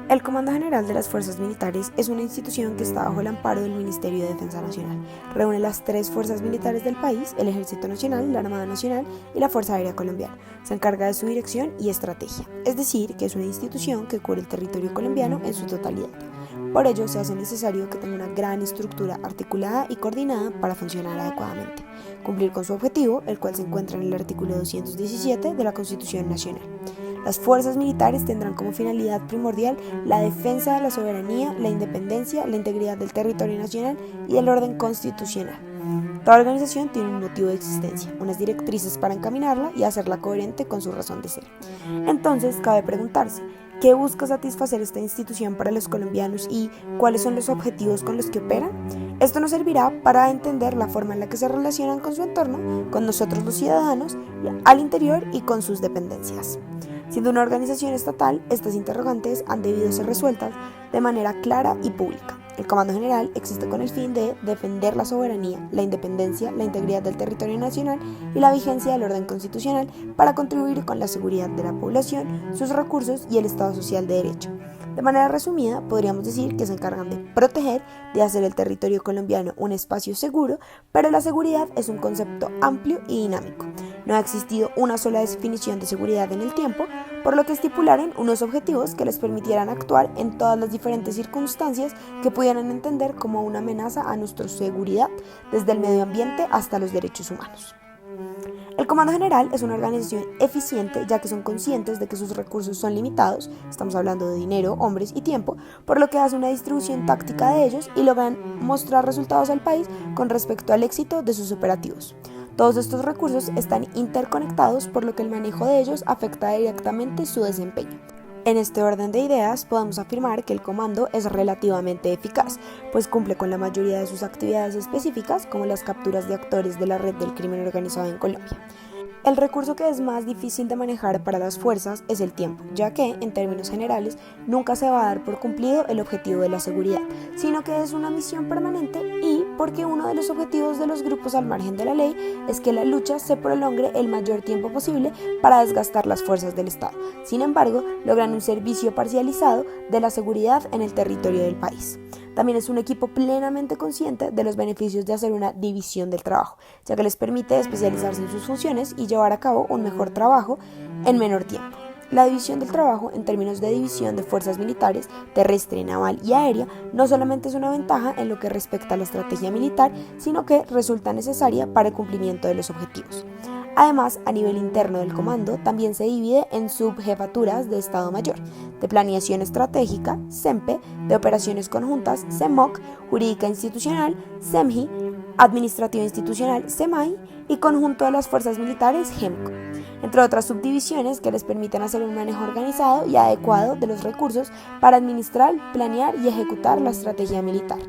El Comando General de las Fuerzas Militares es una institución que está bajo el amparo del Ministerio de Defensa Nacional. Reúne las tres fuerzas militares del país, el Ejército Nacional, la Armada Nacional y la Fuerza Aérea Colombiana. Se encarga de su dirección y estrategia, es decir, que es una institución que cubre el territorio colombiano en su totalidad. Por ello, se hace necesario que tenga una gran estructura articulada y coordinada para funcionar adecuadamente, cumplir con su objetivo, el cual se encuentra en el artículo 217 de la Constitución Nacional. Las fuerzas militares tendrán como finalidad primordial la defensa de la soberanía, la independencia, la integridad del territorio nacional y el orden constitucional. Toda organización tiene un motivo de existencia, unas directrices para encaminarla y hacerla coherente con su razón de ser. Entonces, cabe preguntarse, ¿qué busca satisfacer esta institución para los colombianos y cuáles son los objetivos con los que opera? Esto nos servirá para entender la forma en la que se relacionan con su entorno, con nosotros los ciudadanos, al interior y con sus dependencias. Siendo una organización estatal, estas interrogantes han debido ser resueltas de manera clara y pública. El Comando General existe con el fin de defender la soberanía, la independencia, la integridad del territorio nacional y la vigencia del orden constitucional para contribuir con la seguridad de la población, sus recursos y el Estado social de derecho. De manera resumida, podríamos decir que se encargan de proteger, de hacer el territorio colombiano un espacio seguro, pero la seguridad es un concepto amplio y dinámico. No ha existido una sola definición de seguridad en el tiempo, por lo que estipularon unos objetivos que les permitieran actuar en todas las diferentes circunstancias que pudieran entender como una amenaza a nuestra seguridad, desde el medio ambiente hasta los derechos humanos. El Comando General es una organización eficiente ya que son conscientes de que sus recursos son limitados, estamos hablando de dinero, hombres y tiempo, por lo que hace una distribución táctica de ellos y logran mostrar resultados al país con respecto al éxito de sus operativos. Todos estos recursos están interconectados, por lo que el manejo de ellos afecta directamente su desempeño. En este orden de ideas, podemos afirmar que el comando es relativamente eficaz, pues cumple con la mayoría de sus actividades específicas, como las capturas de actores de la red del crimen organizado en Colombia. El recurso que es más difícil de manejar para las fuerzas es el tiempo, ya que, en términos generales, nunca se va a dar por cumplido el objetivo de la seguridad, sino que es una misión permanente y porque uno de los objetivos de los grupos al margen de la ley es que la lucha se prolongue el mayor tiempo posible para desgastar las fuerzas del Estado. Sin embargo, logran un servicio parcializado de la seguridad en el territorio del país. También es un equipo plenamente consciente de los beneficios de hacer una división del trabajo, ya que les permite especializarse en sus funciones y llevar a cabo un mejor trabajo en menor tiempo. La división del trabajo, en términos de división de fuerzas militares, terrestre, naval y aérea, no solamente es una ventaja en lo que respecta a la estrategia militar, sino que resulta necesaria para el cumplimiento de los objetivos. Además, a nivel interno del comando, también se divide en subjefaturas de Estado Mayor, de Planeación Estratégica, SEMPE, de Operaciones Conjuntas, CEMOC, Jurídica Institucional, SEMJI, Administrativa Institucional, SEMAI, y Conjunto de las Fuerzas Militares, GEMCO, entre otras subdivisiones que les permiten hacer un manejo organizado y adecuado de los recursos para administrar, planear y ejecutar la estrategia militar.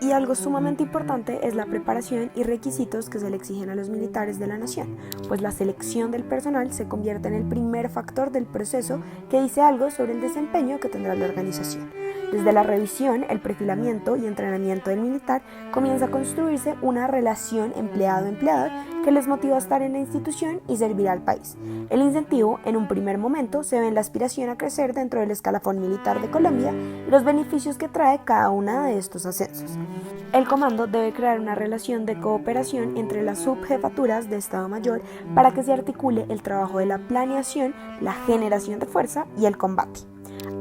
Y algo sumamente importante es la preparación y requisitos que se le exigen a los militares de la nación, pues la selección del personal se convierte en el primer factor del proceso que dice algo sobre el desempeño que tendrá la organización. Desde la revisión, el perfilamiento y entrenamiento del militar comienza a construirse una relación empleado-empleador que les motiva a estar en la institución y servir al país. El incentivo, en un primer momento, se ve en la aspiración a crecer dentro del escalafón militar de Colombia y los beneficios que trae cada uno de estos ascensos. El comando debe crear una relación de cooperación entre las subjefaturas de Estado Mayor para que se articule el trabajo de la planeación, la generación de fuerza y el combate.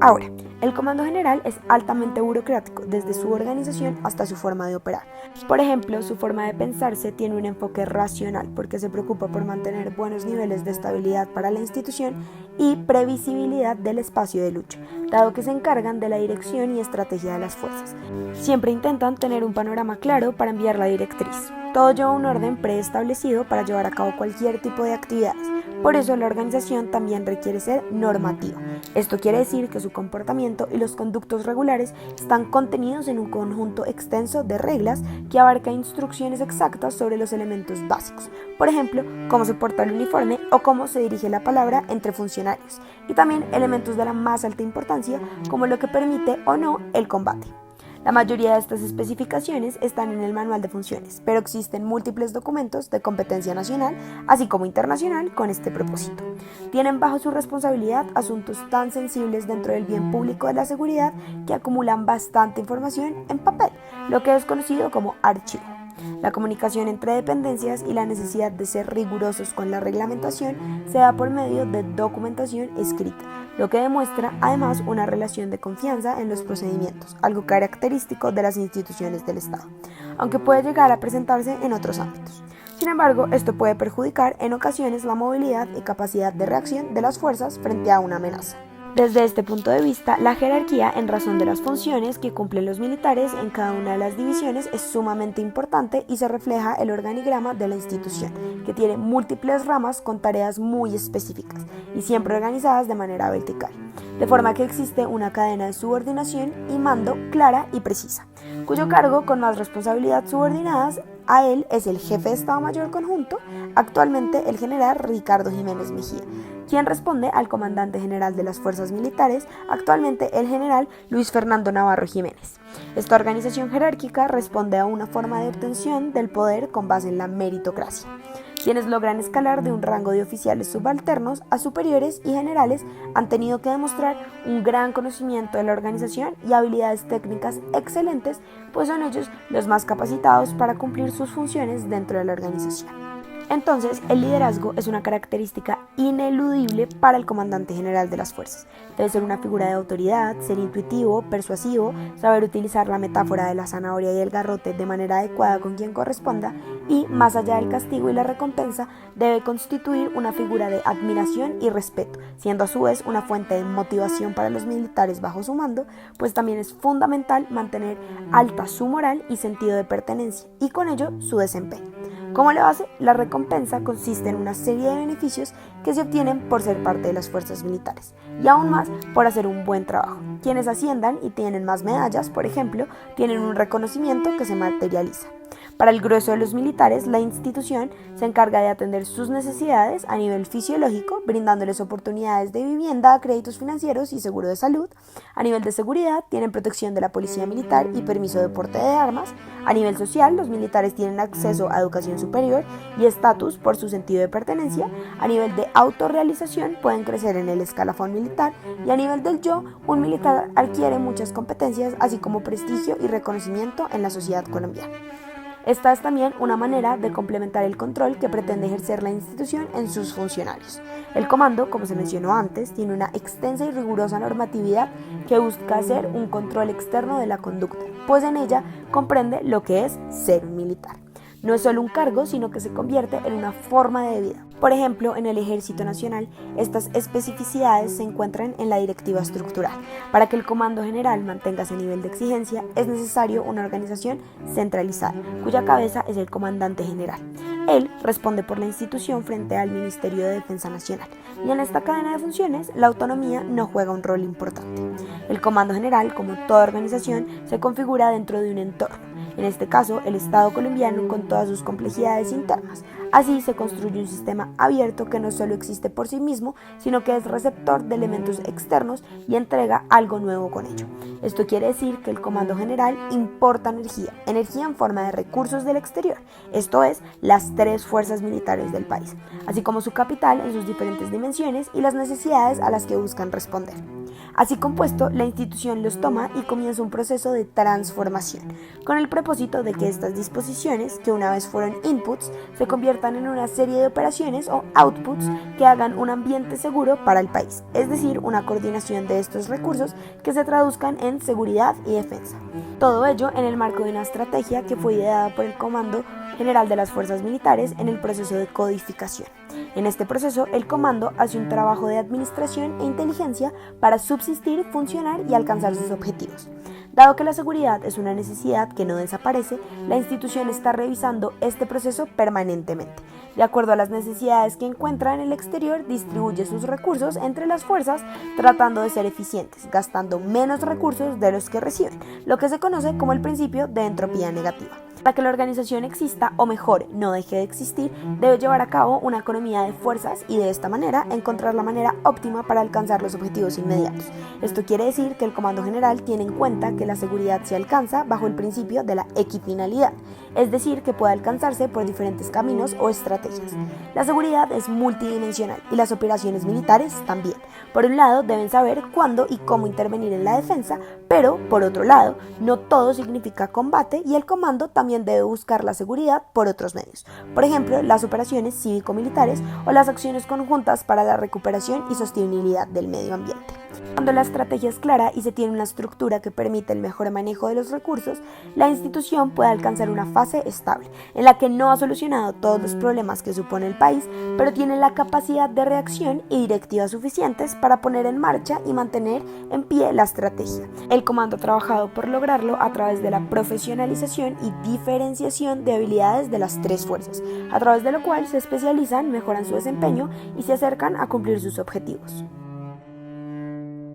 Ahora, el Comando General es altamente burocrático, desde su organización hasta su forma de operar. Por ejemplo, su forma de pensarse tiene un enfoque racional, porque se preocupa por mantener buenos niveles de estabilidad para la institución y previsibilidad del espacio de lucha, dado que se encargan de la dirección y estrategia de las fuerzas. Siempre intentan tener un panorama claro para enviar la directriz. Todo lleva un orden preestablecido para llevar a cabo cualquier tipo de actividades. Por eso la organización también requiere ser normativa. Esto quiere decir que su comportamiento y los conductos regulares están contenidos en un conjunto extenso de reglas que abarca instrucciones exactas sobre los elementos básicos. Por ejemplo, cómo se porta el uniforme o cómo se dirige la palabra entre funcionarios. Y también elementos de la más alta importancia, como lo que permite o no el combate. La mayoría de estas especificaciones están en el Manual de Funciones, pero existen múltiples documentos de competencia nacional, así como internacional, con este propósito. Tienen bajo su responsabilidad asuntos tan sensibles dentro del bien público de la seguridad que acumulan bastante información en papel, lo que es conocido como archivo. La comunicación entre dependencias y la necesidad de ser rigurosos con la reglamentación se da por medio de documentación escrita, lo que demuestra además una relación de confianza en los procedimientos, algo característico de las instituciones del Estado, aunque puede llegar a presentarse en otros ámbitos. Sin embargo, esto puede perjudicar en ocasiones la movilidad y capacidad de reacción de las fuerzas frente a una amenaza. Desde este punto de vista, la jerarquía en razón de las funciones que cumplen los militares en cada una de las divisiones es sumamente importante y se refleja el organigrama de la institución, que tiene múltiples ramas con tareas muy específicas y siempre organizadas de manera vertical, de forma que existe una cadena de subordinación y mando clara y precisa, cuyo cargo con más responsabilidad subordinadas a él es el jefe de Estado Mayor Conjunto, actualmente el general Ricardo Jiménez Mejía, quien responde al comandante general de las fuerzas militares, actualmente el general Luis Fernando Navarro Jiménez. Esta organización jerárquica responde a una forma de obtención del poder con base en la meritocracia. Quienes logran escalar de un rango de oficiales subalternos a superiores y generales han tenido que demostrar un gran conocimiento de la organización y habilidades técnicas excelentes, pues son ellos los más capacitados para cumplir sus funciones dentro de la organización. Entonces, el liderazgo es una característica ineludible para el comandante general de las fuerzas. Debe ser una figura de autoridad, ser intuitivo, persuasivo, saber utilizar la metáfora de la zanahoria y el garrote de manera adecuada con quien corresponda y, más allá del castigo y la recompensa, debe constituir una figura de admiración y respeto, siendo a su vez una fuente de motivación para los militares bajo su mando, pues también es fundamental mantener alta su moral y sentido de pertenencia y con ello su desempeño. ¿Cómo lo hace? La recompensa consiste en una serie de beneficios que se obtienen por ser parte de las fuerzas militares y aún más por hacer un buen trabajo. Quienes asciendan y tienen más medallas, por ejemplo, tienen un reconocimiento que se materializa. Para el grueso de los militares, la institución se encarga de atender sus necesidades a nivel fisiológico, brindándoles oportunidades de vivienda, créditos financieros y seguro de salud. A nivel de seguridad, tienen protección de la policía militar y permiso de porte de armas. A nivel social, los militares tienen acceso a educación superior y estatus por su sentido de pertenencia. A nivel de autorrealización, pueden crecer en el escalafón militar. Y a nivel del yo, un militar adquiere muchas competencias, así como prestigio y reconocimiento en la sociedad colombiana. Esta es también una manera de complementar el control que pretende ejercer la institución en sus funcionarios. El comando, como se mencionó antes, tiene una extensa y rigurosa normatividad que busca hacer un control externo de la conducta, pues en ella comprende lo que es ser un militar. No es solo un cargo, sino que se convierte en una forma de vida. Por ejemplo, en el Ejército Nacional, estas especificidades se encuentran en la directiva estructural. Para que el Comando General mantenga ese nivel de exigencia, es necesario una organización centralizada, cuya cabeza es el Comandante General. Él responde por la institución frente al Ministerio de Defensa Nacional, y en esta cadena de funciones, la autonomía no juega un rol importante. El Comando General, como toda organización, se configura dentro de un entorno. En este caso, el Estado colombiano con todas sus complejidades internas. Así se construye un sistema abierto que no solo existe por sí mismo, sino que es receptor de elementos externos y entrega algo nuevo con ello. Esto quiere decir que el Comando General importa energía en forma de recursos del exterior, esto es, las tres fuerzas militares del país, así como su capital en sus diferentes dimensiones y las necesidades a las que buscan responder. Así compuesto, la institución los toma y comienza un proceso de transformación, con el propósito de que estas disposiciones, que una vez fueron inputs, se conviertan en una serie de operaciones o outputs que hagan un ambiente seguro para el país, es decir, una coordinación de estos recursos que se traduzcan en seguridad y defensa. Todo ello en el marco de una estrategia que fue ideada por el Comando General de las Fuerzas Militares en el proceso de codificación. En este proceso, el comando hace un trabajo de administración e inteligencia para subsistir, funcionar y alcanzar sus objetivos. Dado que la seguridad es una necesidad que no desaparece, la institución está revisando este proceso permanentemente. De acuerdo a las necesidades que encuentra en el exterior, distribuye sus recursos entre las fuerzas, tratando de ser eficientes, gastando menos recursos de los que reciben, lo que se conoce como el principio de entropía negativa. Para que la organización exista, o mejor, no deje de existir, debe llevar a cabo una economía de fuerzas y de esta manera encontrar la manera óptima para alcanzar los objetivos inmediatos. Esto quiere decir que el Comando General tiene en cuenta que la seguridad se alcanza bajo el principio de la equifinalidad, es decir, que puede alcanzarse por diferentes caminos o estrategias. La seguridad es multidimensional y las operaciones militares también. Por un lado, deben saber cuándo y cómo intervenir en la defensa, pero, por otro lado, no todo significa combate y el comando también debe buscar la seguridad por otros medios. Por ejemplo, las operaciones cívico-militares o las acciones conjuntas para la recuperación y sostenibilidad del medio ambiente. Cuando la estrategia es clara y se tiene una estructura que permite el mejor manejo de los recursos, la institución puede alcanzar una fase estable, en la que no ha solucionado todos los problemas que supone el país, pero tiene la capacidad de reacción y directivas suficientes para poner en marcha y mantener en pie la estrategia. El comando ha trabajado por lograrlo a través de la profesionalización y diferenciación de habilidades de las tres fuerzas, a través de lo cual se especializan, mejoran su desempeño y se acercan a cumplir sus objetivos.